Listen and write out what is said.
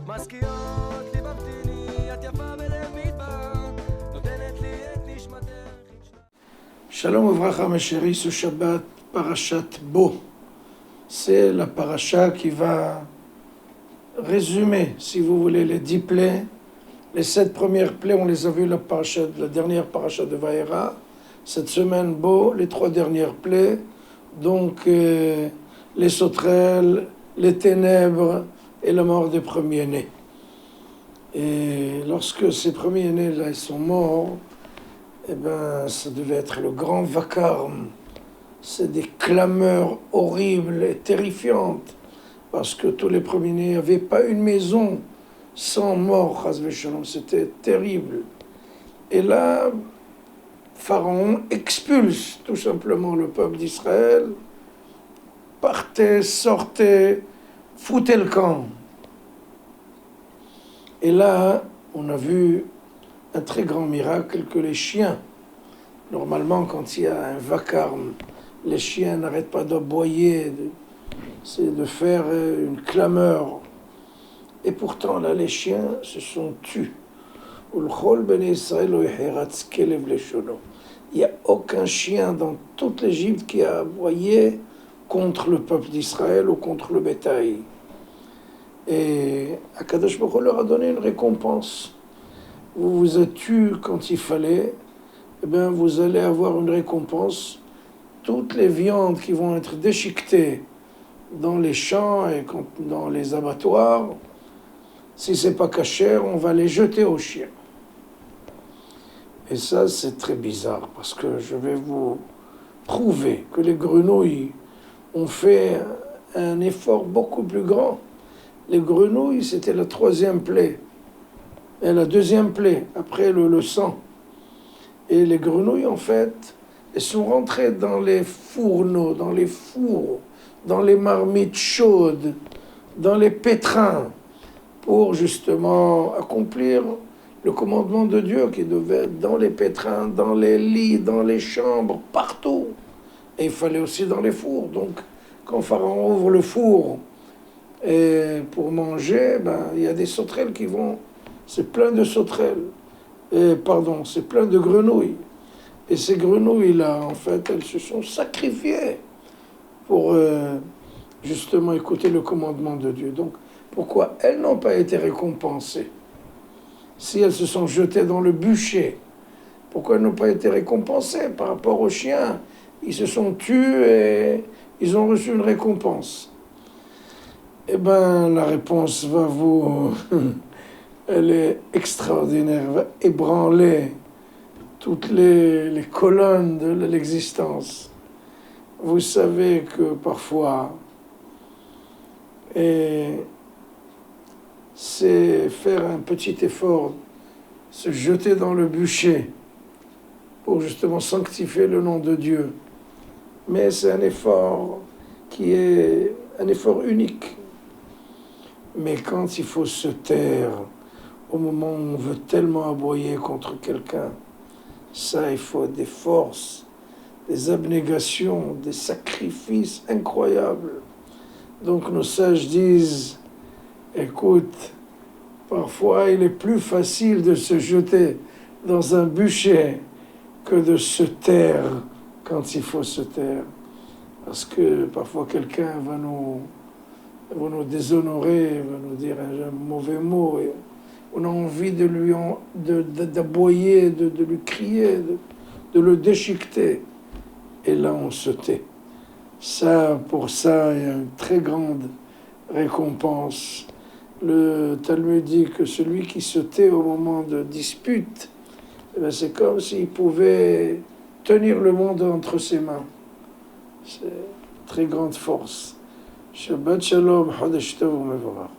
מזכירות לי במתיני, את יפה בלב מדבר, נותנת לי את נשמתך. Shalom Uvracha mes chéris, ce Shabbat, Parashat Bo. C'est la paracha qui va résumer, si vous voulez, les 10 plaies. Les 7 premières plaies, on les a vues la dernière paracha de Vaera. Cette semaine, Bo, les 3 dernières plaies. Donc, les sauterelles, les ténèbres et la mort des premiers-nés. Et lorsque ces premiers-nés-là sont morts, eh bien, ça devait être le grand vacarme. C'est des clameurs horribles et terrifiantes, parce que tous les premiers-nés n'avaient pas une maison sans mort, c'était terrible. Et là, Pharaon expulse tout simplement le peuple d'Israël, partait, sortait, foutait le camp. Et là, on a vu un très grand miracle que les chiens, normalement quand il y a un vacarme, les chiens n'arrêtent pas d'aboyer, c'est de faire une clameur. Et pourtant là, les chiens se sont tus. Il n'y a aucun chien dans toute l'Égypte qui a aboyé contre le peuple d'Israël ou contre le bétail. Et Akadosh Baruch Hu leur a donné une récompense. Vous vous êtes tués quand il fallait, eh bien vous allez avoir une récompense. Toutes les viandes qui vont être déchiquetées dans les champs et dans les abattoirs, si c'est pas cachère, on va les jeter aux chiens. Et ça, c'est très bizarre, parce que je vais vous prouver que les grenouilles ont fait un effort beaucoup plus grand. Les grenouilles, c'était la 3e plaie. Et la 2e plaie, après le sang. Et les grenouilles, en fait, elles sont rentrées dans les fourneaux, dans les fours, dans les marmites chaudes, dans les pétrins, pour justement accomplir le commandement de Dieu qui devait être dans les pétrins, dans les lits, dans les chambres, partout. Et il fallait aussi dans les fours. Donc, quand Pharaon ouvre le four et pour manger, il y a des sauterelles qui vont... C'est plein de sauterelles. C'est plein de grenouilles. Et ces grenouilles-là, en fait, elles se sont sacrifiées pour justement écouter le commandement de Dieu. Donc, pourquoi elles n'ont pas été récompensées? Si elles se sont jetées dans le bûcher, pourquoi elles n'ont pas été récompensées par rapport aux chiens? Ils se sont tus et ils ont reçu une récompense. Eh bien, la réponse va vous... Elle est extraordinaire, elle va ébranler toutes les colonnes de l'existence. Vous savez que parfois, c'est faire un petit effort, se jeter dans le bûcher pour justement sanctifier le nom de Dieu. Mais c'est un effort qui est un effort unique. Mais quand il faut se taire, au moment où on veut tellement aboyer contre quelqu'un, ça, il faut des forces, des abnégations, des sacrifices incroyables. Donc nos sages disent, écoute, parfois il est plus facile de se jeter dans un bûcher que de se taire quand il faut se taire. Parce que parfois quelqu'un va nous déshonorer, va nous dire un mauvais mot. Et on a envie d'aboyer, de lui crier, de le déchiqueter. Et là, on se tait. Pour ça, il y a une très grande récompense. Le Talmud dit que celui qui se tait au moment de dispute, c'est comme s'il pouvait tenir le monde entre ses mains. C'est une très grande force. Shabbat Shalom, Chodesh Tov U'Mevorach.